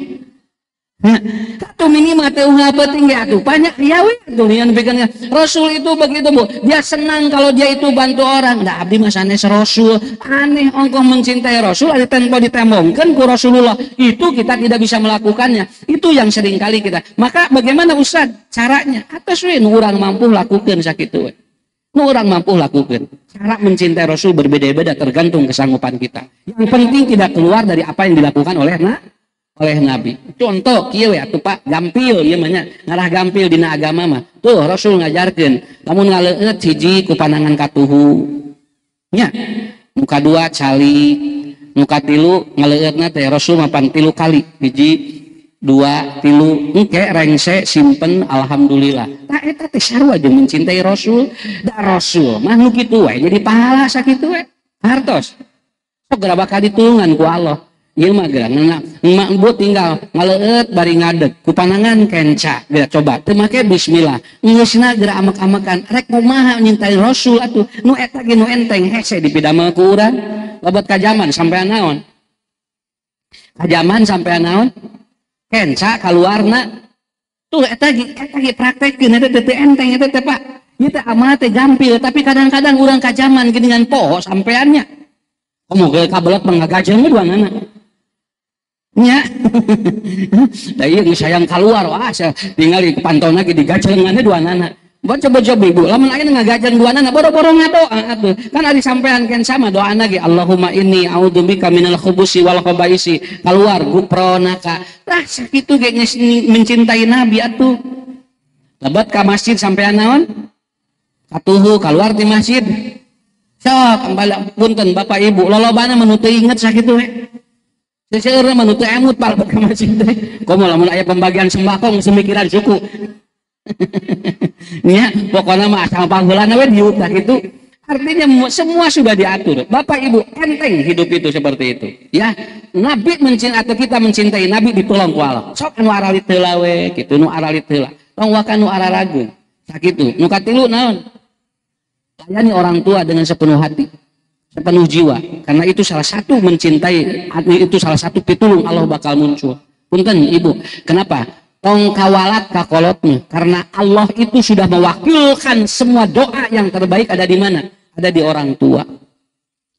Nah, satu minimal teh unggal penting ya tuh banyak ya tuh yang pikirnya Rasul itu begitu bu, dia senang kalau dia itu bantu orang. Nah abdi mah sanes Rasul, aneh ongkoh mencintai Rasul ada tempo ditembongkan ku Rasulullah, itu kita tidak bisa melakukannya. Itu yang sering kali kita. Maka bagaimana Ustaz caranya? Atas we nu urang mampu lakukan sakitu we. Nu urang mampu lakukan. Cara mencintai Rasul berbeda-beda tergantung kesanggupan kita. Yang penting tidak keluar dari apa yang dilakukan oleh Nabi. Contoh kieu ya tuh Pak, gampil ieu mah nya, ngarah gampil dina agama mah. Tuh Rasul ngajarkeun, lamun ngaleueut hiji ku pandangan katuhu. Nya. Nu kadua cali, nu katilu ngaleueutna teh Rasul mapan 3 kali. Hiji, 2, 3, engke rengse simpen alhamdulillah. Tah eta teh sarua jeung mencintai Rasul. Da Rasul mah nu kitu we jadi pahala sakitu we. Hartos. Sok bakal ditulungan ku Allah. Ieu mah geura emak bu tinggal ngaleut bari ngadeg ku panangan kenca geura coba teu make bismillah geusna geura amek-amekan rek kumaha nyintai Rasul atuh nu eta ge nu enteng hese dipidamel ku urang lobot ka zaman sampean naon ka zaman sampean naon kenca kaluarna tuh eta ge praktekkeun eta teu enteng eta teh Pak ieu teh amal teh gampil tapi kadang-kadang urang ka zaman geuningan poho sampeannya komo ge kabelet mangagajeng dua anak nya da ieu sayang keluar wah tinggal di pantona ge digajenganna dua anak coba ibu lamun aya ngagajeng dua anak boro-boro ngadoa atuh kan ari sampean kan sama doana ge Allahumma inni a'udzubika minal khubusi wal khabaisi keluar gupronaka tah sakitu ge mencintai nabi atuh lebat ka masjid sampean naon katuhu keluar di masjid sok kembali punten bapak ibu lolobana menu teu inget sakitu we seueur mah nu teu emut pal ka masjid teh komo lamun aya pembagian sembako semikiran suku nya pokona mah asal pangheulana we diutah gitu artinya semua sudah diatur bapak ibu enteng hidup itu seperti itu ya nabi atau kita mencintai nabi ditolong ku Allah sok anu aralit heula we kitu nu aralit heula tong wakan nu ararageun sakitu nu katilu naon layani orang tua dengan sepenuh hati sepenuh jiwa karena itu salah satu mencintai itu salah satu pitulung Allah bakal muncul punten ibu kenapa tong kawalat kakolotnya karena Allah itu sudah mewakilkan semua doa yang terbaik ada di mana ada di orang tua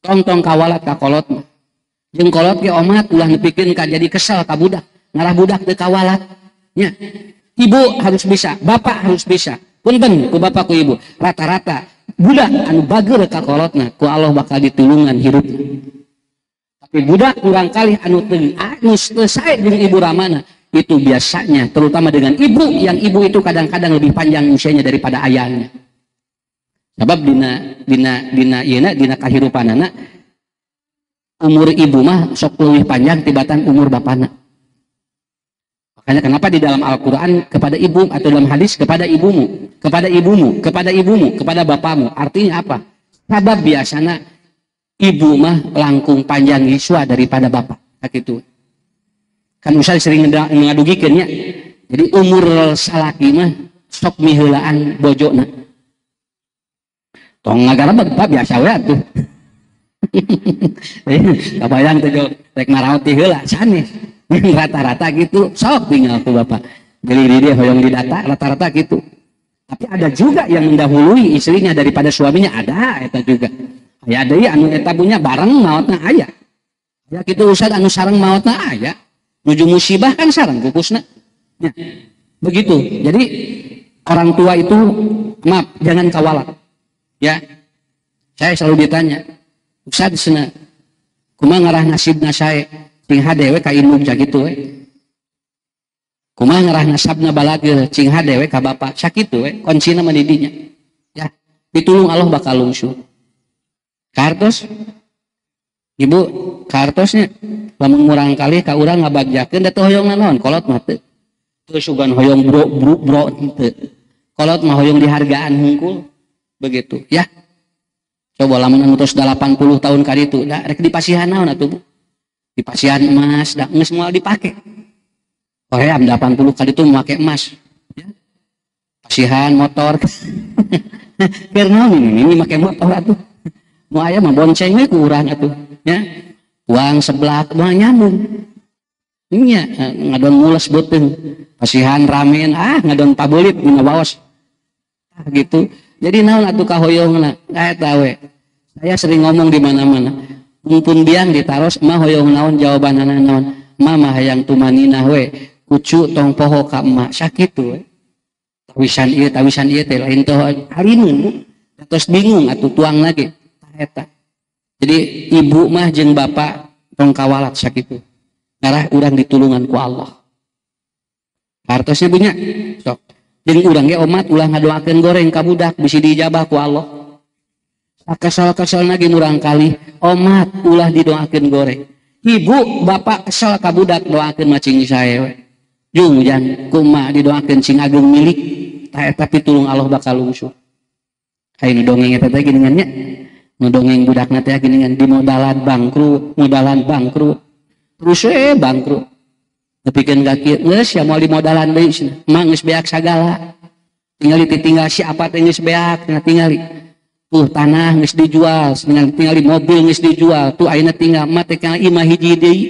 tong kawalat kakolotnya jeung kolot ge omat ulah nepikeun ka jadi kesel ka budak ngarah budak teu kawalat nya ibu harus bisa bapak harus bisa punten ku bapak ku ibu rata-rata budak anu bager ka kolotna ku Allah bakal ditulungan hidup tapi budak kurang kali anu teu sae jeung ibu ramana itu biasanya terutama dengan ibu yang ibu itu kadang-kadang lebih panjang usianya daripada ayahnya sebab dina kahirupanana umur ibu mah sok leuwih panjang tibatan umur bapana makanya kenapa di dalam Al-Quran kepada ibu atau dalam hadis kepada ibumu kepada bapamu artinya apa sabab biasanya ibu mah langkung panjang yuswa daripada bapak gitu kan usah sering ngadugikeun nya jadi umur salaki mah sok miheulaan bojona tong ngagarabeg biasa we atuh kabayang teh rek naraot ti heula sanes rata-rata gitu sok tinggal tuh bapak beli dia hoyong di data rata-rata gitu tapi ada juga yang mendahului istrinya daripada suaminya ada eta juga aya deui anu eta punya bareng maotna aya ya kitu ustad anu sareng maotna aya nuju musibah kan sareng pupusna ya, begitu jadi orang tua itu maaf jangan kawalat ya saya selalu ditanya ustad cenah kumaha ngarah nasibna sae cing hade we ka indung sakitu we kumaha ngarah nasabna balageur cing hade we ka bapak sakitu we kuncina mah di dinya ya ditulung Allah bakal lungsuh kartos ibu kartosnya lamun murang kali ka urang ngabagjakeun da teu hoyong naon kolot mah teu teu sugan hoyong bro teu kolot mah hoyong dihargaan hungkul begitu ya coba lamun anu tos 80 tahun ka ditu da rek dipasihan naon atuh Bu di pasihan emas dah nggak semua dipakai Korea 80 kali itu memakai emas ya. Pasihan motor karena ini pakai motor atuh mau ayam mah boncengnya kurang atuh ya uang sebelah mau nyambung ini ya ngadon mules beuteung pasihan ramen ngadon pabelit dina baos gitu jadi naon atuh kahoyongna eta we saya sering ngomong di mana-mana mumpun biang ditaros mah hoyong naon jawabanana naon mama hayang tumaninah we kucu tong poho ka emak sakitu we tawisan ieu teh lain teh harineun terus bingung atuh tuang lagi eta jadi ibu mah jeung bapak tong kawalat sakitu ngarah urang ditulungan ku Allah hartosnya punya sok jeung urang ge omat ulah ngadoakeun goreng ka budak bisi diijabah ku Allah kesal-kesal lagi nurang kali omat ulah didoakeun goreng ibu bapak kesal ka budak doakeun macing sae we jeung jan kumaha didoakeun sing ageng milik tah pitulung Allah bakal lungsuh hayu dongeng eta teh geuningan nya nu dongeng budakna teh geuningan di modalan bangkrut terus bangkrut bikin kaki geus ya moal dimodalan deui cenah mah geus beak sagala tinggal siapa teh geus beak tinggali tuh tanah geus dijual tinggali mobil geus dijual tuh ayeuna tinggal mah teh imah hiji deui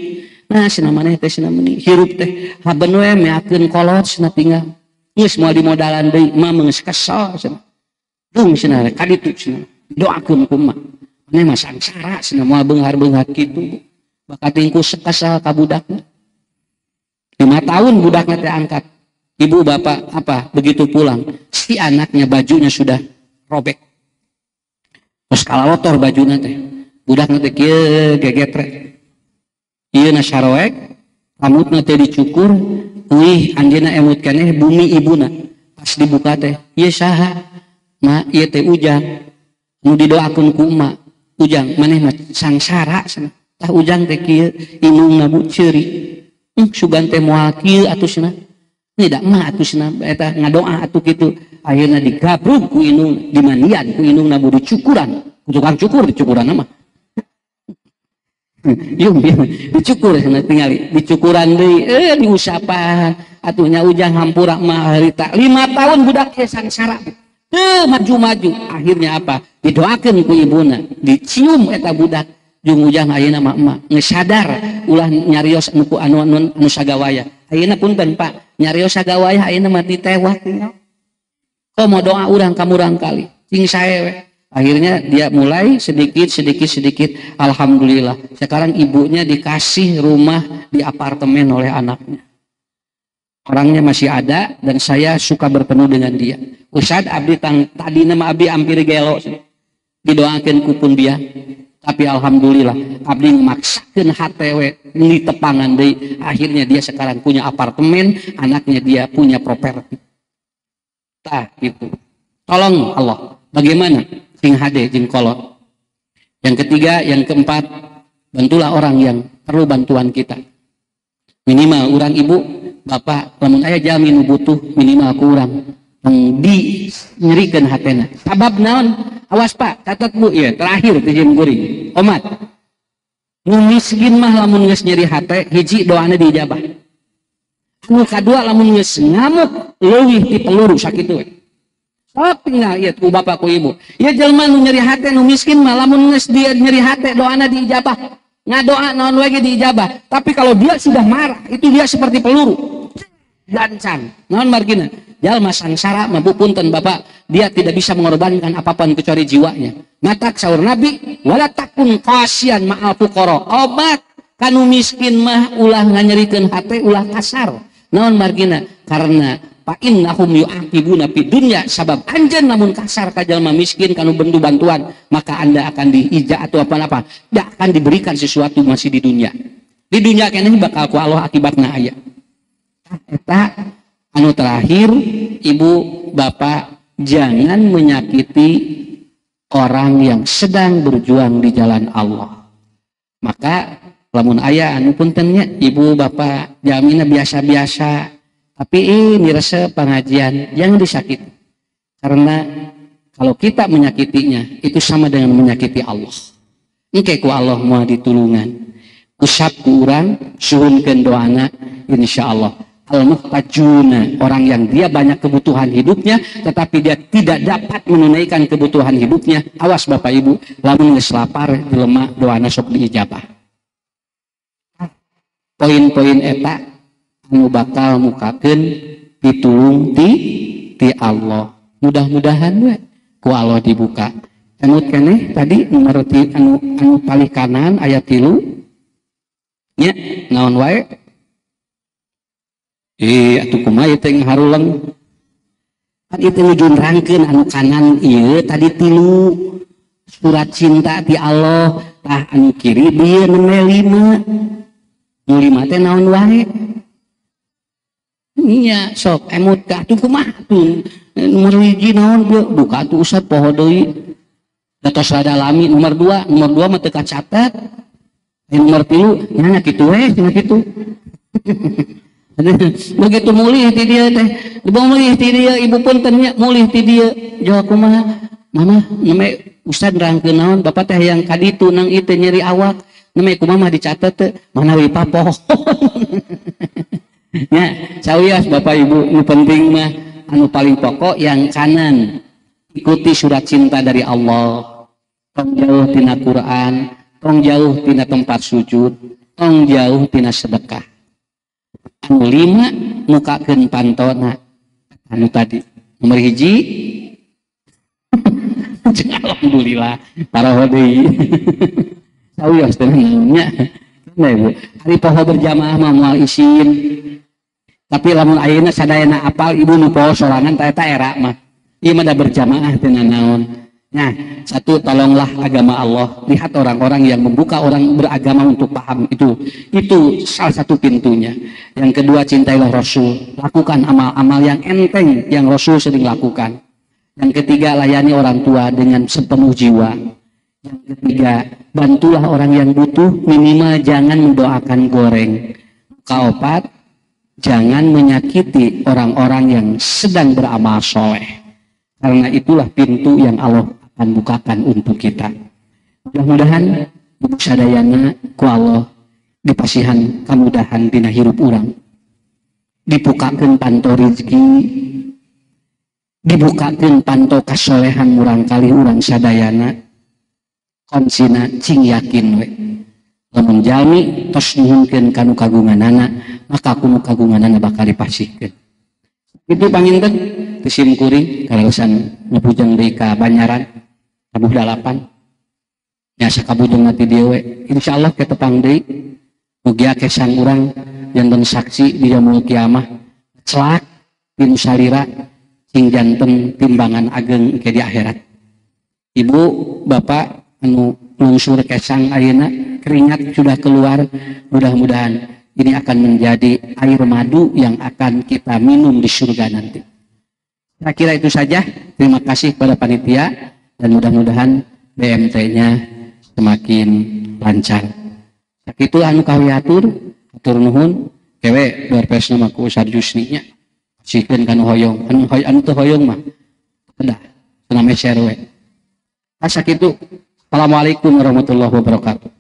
nah cenah maneh teh cenah meuni hirup teh haben we meakeun kolot cenah tinggal geus moal dimodalan deui mah geus kesel cenah dung cenah kaditu cenah doakeun kumaha maneh mah sangsara cenah moal beunghar-beunghar kitu bakat tingku sekasal ka budakna 5 tahun budaknya teh angkat ibu bapak apa begitu pulang si anaknya bajunya sudah robek terus kalalotor bajunya teh budaknya teh kieu gegetrek ieu na saroek rambutna teh dicukur wih anjeunna emut keneh bumi ibuna pas dibuka teh ieu saha ma ieu teh ujang nu didoakeun ku emak ujang maneh mah sangsara cenah tah ujang teh kieu inungna bu ceuri sugan teh moal kieu atuh cenah tidak mah atuh cenah eta ngadoa atuh kitu akhirna digabrug ku inung dimandian ku inungna bu dicukuran ku tukang cukur dicukuran mah yung dicukur cenah tingali dicukuran deui diusapan atuhnya ujang hampura mah harita 5 tahun budak teh sangsara teu maju-maju akhirnya apa didoakeun ku ibuna dicium eta budak jeung ujang ayeuna mah emak geus sadar ulah nyarios anu anu sagawaya ayeuna punten Pak nyarios sagawaya ayeuna mah ditewak komo doa urang ka murang kali cing sae we akhirnya dia mulai sedikit alhamdulillah sekarang ibunya dikasih rumah di apartemen oleh anaknya orangnya masih ada dan saya suka bertemu dengan dia Ustad abdi tadi nama abdi hampir gelo didoakeun ku pun dia tapi alhamdulillah abdi memaksakan HTW di tepangan deui akhirnya dia sekarang punya apartemen anaknya dia punya properti tah gitu tolong Allah bagaimana sing hade jeung kolot yang ketiga yang keempat bantulah orang yang perlu bantuan kita minimal orang ibu bapak lamun aya jalmi nu butuh minimal ku urang di nyerikeun hatena sabab naon awas Pak catat Bu ya terakhir teh jeung kuring omat nu miskin mah lamun geus nyeri hate hiji doana diijabah nu kadua lamun geus ngamuk leuwih ti peluru sakitu we sok tinggal ieu ku bapak ku ibu ieu jelema nu nyeri hate nu miskin mah lamun geus dia nyeri hate doana diijabah ngadoa naon we ge diijabah tapi kalau dia sudah marah itu dia seperti peluru gancang naon margina jalma sangsara mah punten bapak dia tidak bisa mengorbankan apapun kecuali jiwanya matak saur nabi wala takun qasian ma'al fuqara obat kanu miskin mah ulah nganyerikeun hate ulah kasar naon margina karena fa innahum yu'aqibuna fid dunya sabab anjeun lamun kasar ka jalma miskin kanu bendu bantuan maka anda akan diija atau apa-apa tidak akan diberikan sesuatu masih di dunia keneh bakal ku Allah akibatna aya eta anu terakhir ibu bapak jangan menyakiti orang yang sedang berjuang di jalan Allah maka lamun aya anu puntennya ibu bapak jamina biasa-biasa tapi ini resep pengajian jangan disakiti karena kalau kita menyakitinya itu sama dengan menyakiti Allah engke ku Allah moal ditulungan usap ku urang suhunkeun doana insyaallah al-muhtajuna orang yang dia banyak kebutuhan hidupnya tetapi dia tidak dapat menunaikan kebutuhan hidupnya awas bapak ibu lamun geus lapar jelema doana sok diijabah poin-poin eta anu bakal mukakeun ditulung ti Allah mudah-mudahan we ku Allah dibuka anu keneh tadi nomor anu paling kanan ayat 3 nya naon wae atuh kumaha teh haruleng kan itu ngejunrangkeun anu kanan ieu tadi 3 surat cinta ti Allah tah anu kiri dieu 5 teh naon wae nya sok emut ka atuh kumaha tuh nomor 1 naon buka atuh usah poho deui datos rada lami nomor 2 mah teu kacatet nomor 3 nya kitu we cenah kitu begitu mulih ti dia teh mulih ti dia ibu punten nya mulih ti dia jawab kumaha mama name ustad nerangkeun naon bapak teh yang kaditu nang ieu nyeri awak namanya kumaha dicatat teh mana we papoh. Ya, sawias Bapak Ibu, nu penting mah anu paling pokok yang kanan ikuti surat cinta dari Allah, tong jauh tina Quran, tong jauh tina tempat sujud, tong jauh tina sedekah. Anu 5 mukakeun pantona anu tadi nomor 1 alhamdulillah taroh deui sawios teh naonnya nah Ibu hari poho berjamaah mah moal isin tapi lamun ayeuna sadayana apal Ibu nu poho sorangan eta era mah ieu mah da berjamaah teh naon. Nah, satu, tolonglah agama Allah. Lihat orang-orang yang membuka orang beragama untuk paham itu salah satu pintunya. Yang kedua, cintailah Rasul. Lakukan amal-amal yang enteng yang Rasul sering lakukan. Yang ketiga, layani orang tua dengan sepenuh jiwa. Yang ketiga, bantulah orang yang butuh, minimal jangan mendoakan goreng. Keempat, jangan menyakiti orang-orang yang sedang beramal soleh. Karena itulah pintu yang Allah akan bukakan untuk kita. Mudah-mudahan ibu sadayana ku Allah dipasihan kemudahan dina hirup urang. Dibukakeun panto rezeki, dibukakeun panto kasolehan murang kali urang sadayana. Konsina cing yakin we. Lamun jalmi tos nuhunkeun kanu kagunganana, maka kunu kagunganana bakal dipasihkeun. Itu panginten tisim kuring karaosan ngepujang deui ka Banyaran tabuh 8 nya sakabujeng mati dieu we insyaallah ketepang deui mugia kesang urang janten saksi di yaumul kiamah celak dinu salira sing janten timbangan ageng ke di akhirat. Ibu bapak anu lungsur kesang ayeuna keringat sudah keluar, mudah-mudahan ini akan menjadi air madu yang akan kita minum di surga nanti. Saya kira itu saja. Terima kasih kepada panitia dan mudah-mudahan BMT-nya semakin lancar. Sakitu anu kawiatur, atur nuhun, kewe berpesna mah ku Ustaz Jusninya. Sikeun kana hoyong, anu teu hoyong mah. Kedah, cenah meser we. Sakitu. Assalamualaikum warahmatullahi wabarakatuh.